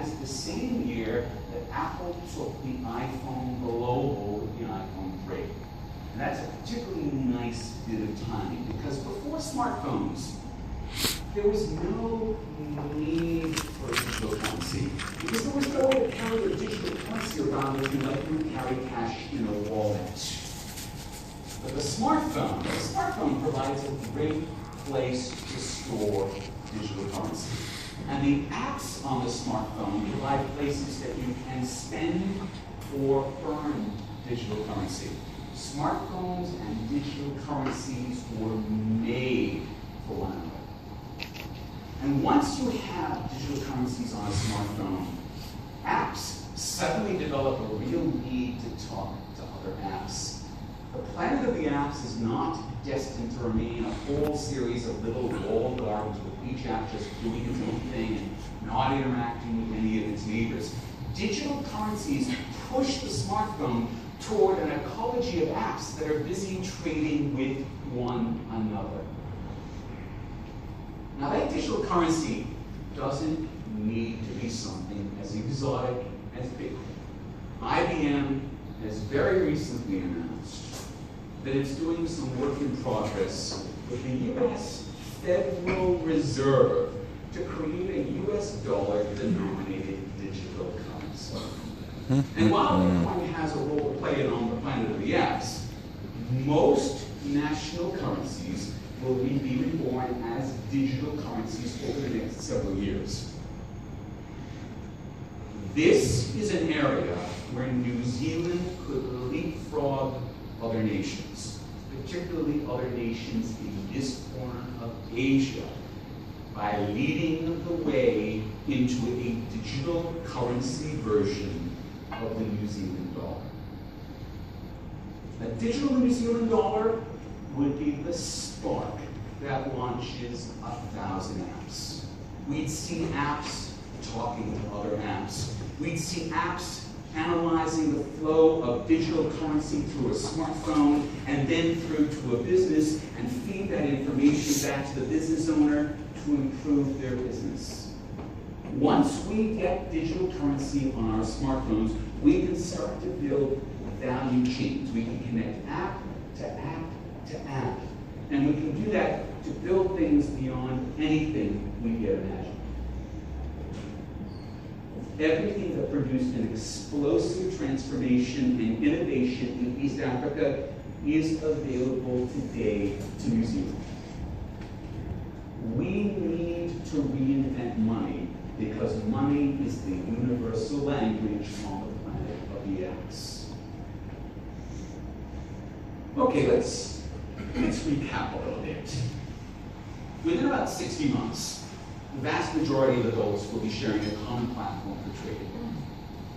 that is the same year that Apple took the iPhone global with the iPhone 3. And that's a particularly nice bit of timing, because before smartphones, there was no need for digital currency, because there was no way to carry a digital currency around with you like you would carry cash in a wallet. But the smartphone provides a great place to store digital currency. And the apps on the smartphone provide places that you can spend or earn digital currency. Smartphones and digital currencies were made for one another. And once you have digital currencies on a smartphone, apps suddenly develop a real need to talk to other apps. The planet of the apps is not destined to remain a whole series of little walled gardens with each app just doing its own thing and not interacting with any of its neighbors. Digital currencies push the smartphone toward an ecology of apps that are busy trading with one another. Now, that digital currency doesn't need to be something as exotic as Bitcoin. IBM has very recently announced that it's doing some work in progress with the US Federal Reserve to create a US dollar-denominated digital currency. And while Bitcoin has a role to play on the planet of the apps, most national currencies will be reborn as digital currencies over the next several years. This is an area where New Zealand could leapfrog other nations, particularly other nations in this corner of Asia, by leading the way into a digital currency version of the New Zealand dollar. A digital New Zealand dollar would be the spark that launches 1,000 apps. We'd see apps talking to other apps. We'd see apps analyzing the flow of digital currency through a smartphone and then through to a business and feed that information back to the business owner to improve their business. Once we get digital currency on our smartphones, we can start to build value chains. We can connect app to app to app. And we can do that to build things beyond anything we yet imagine. Everything that produced an explosive transformation and innovation in East Africa is available today to New Zealand. We need to reinvent money because money is the universal language on the planet of the apps. Okay, let's recap a little bit. Within about 60 months, the vast majority of adults will be sharing a common platform for trading.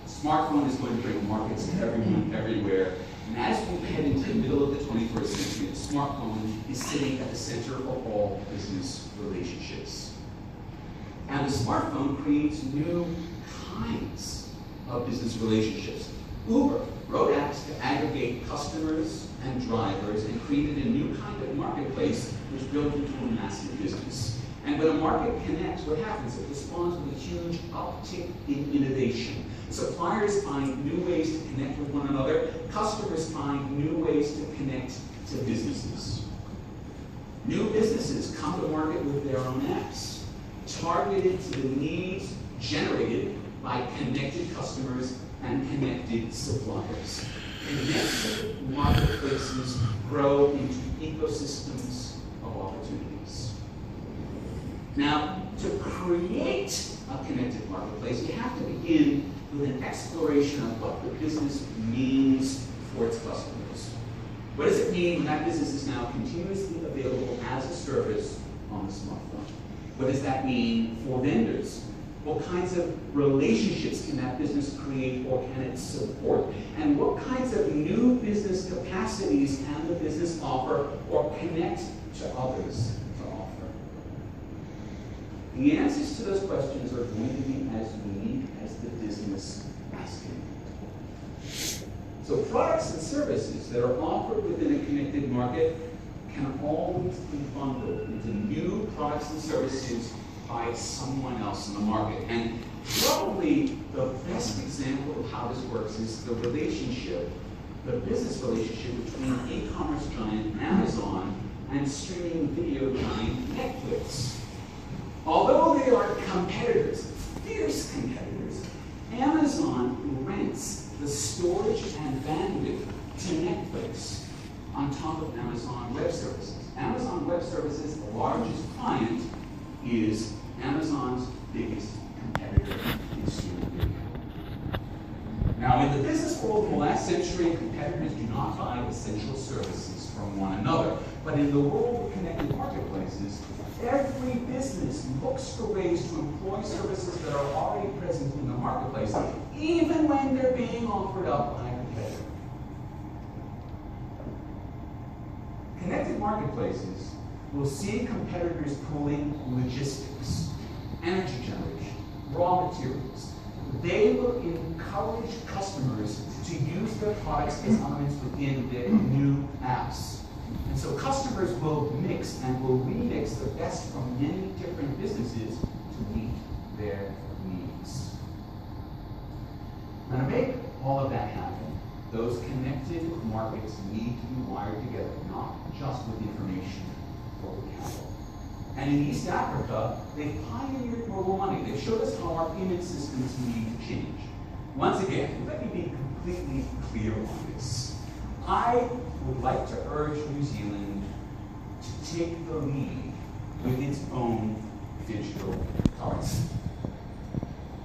Smartphone is going to bring markets to everyone, everywhere. And as we head into the middle of the 21st century, the smartphone is sitting at the center of all business relationships. And the smartphone creates new kinds of business relationships. Uber wrote apps to aggregate customers and drivers and created a new kind of marketplace which built into a massive business. And when a market connects, what happens? It responds with a huge uptick in innovation. Suppliers find new ways to connect with one another. Customers find new ways to connect to businesses. New businesses come to market with their own apps, targeted to the needs generated by connected customers and connected suppliers. Connected marketplaces grow into ecosystems of opportunities. Now, to create a connected marketplace, you have to begin with an exploration of what the business means for its customers. What does it mean when that business is now continuously available as a service on the smartphone? What does that mean for vendors? What kinds of relationships can that business create or can it support? And what kinds of new business capacities can the business offer or connect to others to offer? The answers to those questions are going to be as unique as the business asking. So products and services that are offered within a connected market can always be bundled into new products and services by someone else in the market. And probably Certainly, the best example of how this works is the relationship, the business relationship between e-commerce giant Amazon and streaming video giant Netflix. Although they are competitors, fierce competitors, Amazon rents the storage and bandwidth to Netflix on top of Amazon Web Services. Amazon Web Services, the largest client, is Amazon's biggest competitor in streaming video. Now, in the business world in the last century, competitors do not buy essential services from one another. But in the world of connected marketplaces, every business looks for ways to employ services that are already present in the marketplace, even when they're being offered up by a competitor. Connected marketplaces will see competitors pooling logistics, energy generation, raw materials. They will encourage customers to use their products as elements within their new apps. And so customers will mix and will remix the best from many different businesses to meet their needs. Now, to make all of that happen, those connected markets need to be wired together, not just with information, but with capital. And in East Africa, they've pioneered mobile money. They've showed us how our payment systems need to change. Once again, let me be completely clear on this. I would like to urge New Zealand to take the lead with its own digital currency.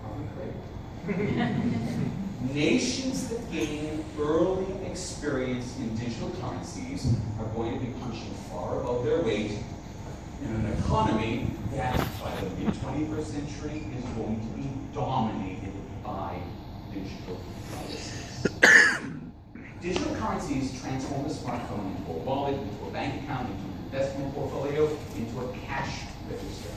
Are we clear? Nations that gain early experience in digital currencies are going to be punching far above their weight in an economy that, by the mid-21st century, is going to be dominated by digital currencies. Digital currencies transform the smartphone into a wallet, into a bank account, into an investment portfolio, into a cash register.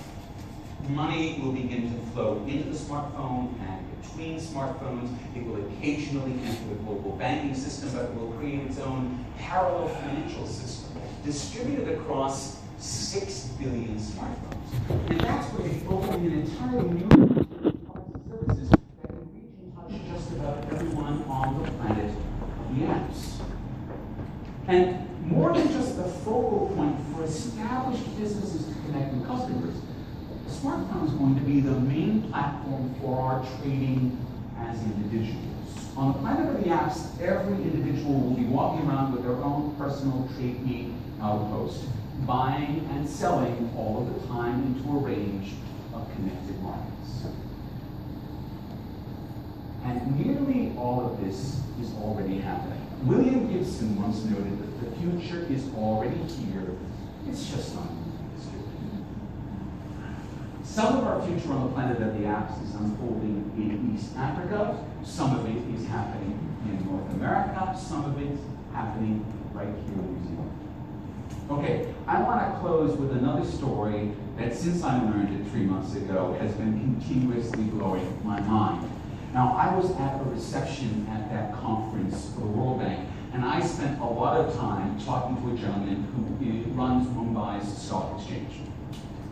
Money will begin to flow into the smartphone and between smartphones. It will occasionally enter the global banking system, but it will create its own parallel financial system, distributed across 6 billion smartphones. And that's where they've opened an entirely new products and services that can reach and touch just about everyone on the planet via apps. And more than just the focal point for established businesses to connect with customers, the smartphone is going to be the main platform for our trading as individuals. On the planet of the apps, every individual will be walking around with their own personal trade me outpost, buying and selling all of the time into a range of connected markets. And nearly all of this is already happening. William Gibson once noted that the future is already here, it's just not understood. Some of our future on the planet of the apps is unfolding in East Africa, some of it is happening in North America, some of it is happening right here in New Zealand. Okay, I want to close with another story that, since I learned it 3 months ago, has been continuously blowing my mind. Now, I was at a reception at that conference for the World Bank, and I spent a lot of time talking to a gentleman who runs Mumbai's stock exchange.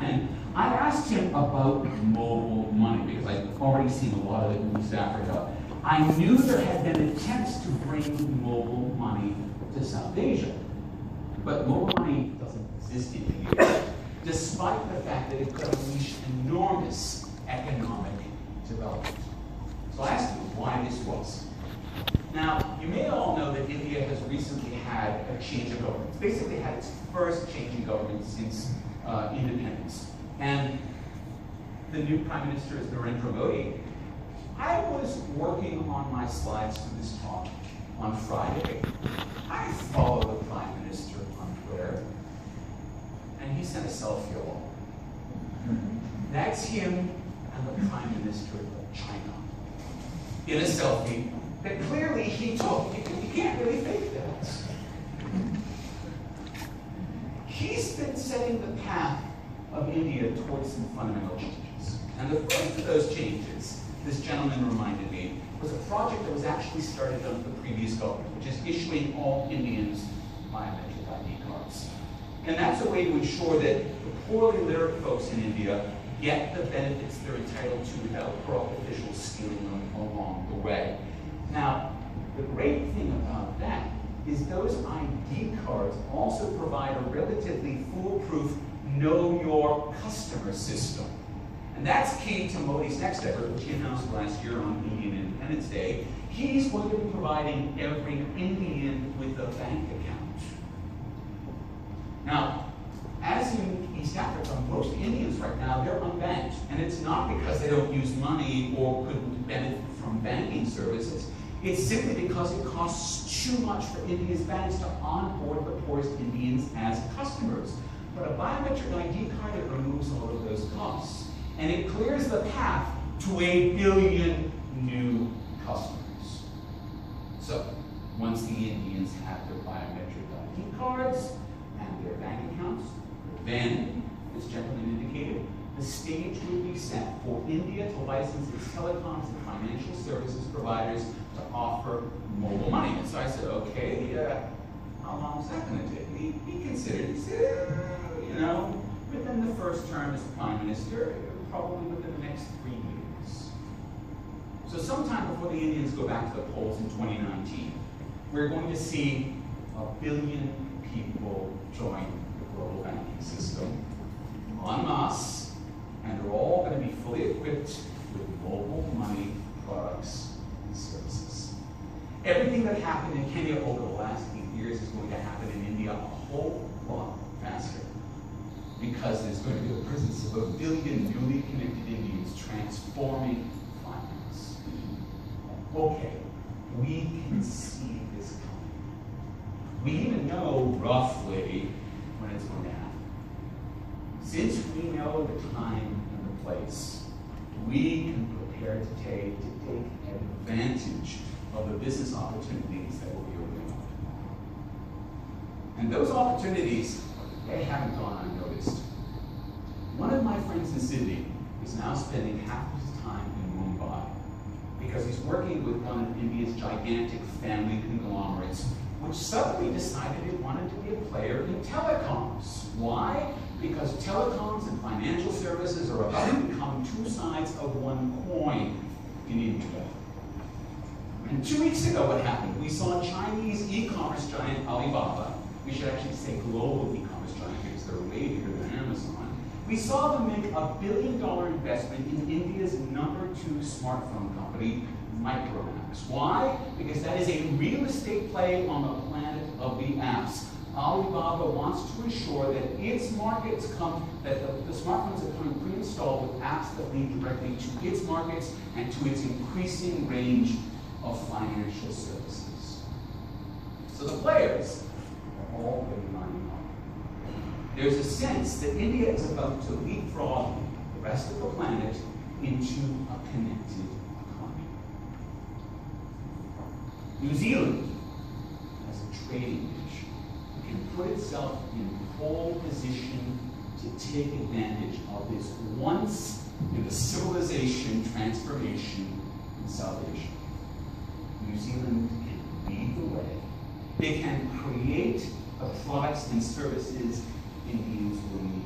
And I asked him about mobile money, because I've already seen a lot of it in East Africa. I knew there had been attempts to bring mobile money to South Asia. But mobile money doesn't exist in India, despite the fact that it could unleash enormous economic development. So I asked him why this was. Now, you may all know that India has recently had a change of government. It's basically had its first change in government since independence. And the new Prime Minister is Narendra Modi. I was working on my slides for this talk on Friday. I follow the Prime Minister on Twitter, and he sent a selfie along. That's him and the Prime Minister of China in a selfie that clearly he took. You can't really fake that. He's been setting the path of India towards some fundamental changes. And the first of those changes, this gentleman reminded me, was a project that was actually started under the previous government, which is issuing all Indians biometric ID cards. And that's a way to ensure that the poorly literate folks in India get the benefits they're entitled to without corrupt officials stealing great thing about that is those ID cards also provide a relatively foolproof know your customer system. And that's key to Modi's next effort, which he announced last year on Indian Independence Day. He's going to be providing every Indian with a bank account. Now, as in East Africa, most Indians right now, they're unbanked. And it's not because they don't use money or couldn't benefit from banking services. It's simply because it costs too much for India's banks to onboard the poorest Indians as customers. But a biometric ID card, it removes all of those costs. And it clears the path to 1 billion new customers. So, once the Indians have their biometric ID cards and their bank accounts, then, as gentleman indicated, the stage will be set for India to license its telecoms and financial services providers to offer mobile money. And so I said, okay, how long is that going to take? He considered, he said, within the first term as Prime Minister, probably within the next 3 years. So sometime before the Indians go back to the polls in 2019, we're going to see 1 billion people join the global banking system en masse, and they're all going to be fully equipped with mobile money products and services. Everything that happened in Kenya over the last 8 years is going to happen in India a whole lot faster, because there's going to be the presence of 1 billion newly connected Indians transforming finance. Okay, we can see this coming. We even know roughly when it's going to happen. Since we know the time and the place, we can prepare to take advantage of the business opportunities that will be opening up tomorrow. And those opportunities, they haven't gone unnoticed. One of my friends in Sydney is now spending half of his time in Mumbai because he's working with one of India's gigantic family conglomerates, which suddenly decided it wanted to be a player in telecoms. Why? Because telecoms and financial services are about to become two sides of one coin in India. And 2 weeks ago, what happened? We saw Chinese e-commerce giant Alibaba. We should actually say global e-commerce giant because they're way bigger than Amazon. We saw them make $1 billion investment in India's #2 smartphone company, Micromax. Why? Because that is a real estate play on the planet of the apps. Alibaba wants to ensure that its markets the smartphones are coming pre-installed with apps that lead directly to its markets and to its increasing range of financial services. So the players are already lining up. There's a sense that India is about to leapfrog the rest of the planet into a connected economy. New Zealand has a trading niche. It can put itself in pole position to take advantage of this once in a civilization transformation in South Asia. New Zealand can lead the way. They can create the products and services Indians will need.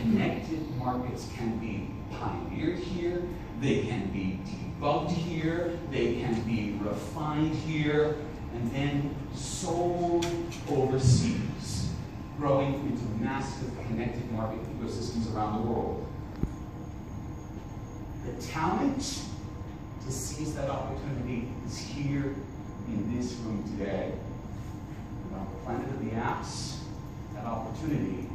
Connected markets can be pioneered here, they can be debugged here, they can be refined here, and then sold overseas, growing into massive connected market ecosystems around the world. The talent to seize that opportunity is here in this room today. And on the planet of the apps, that opportunity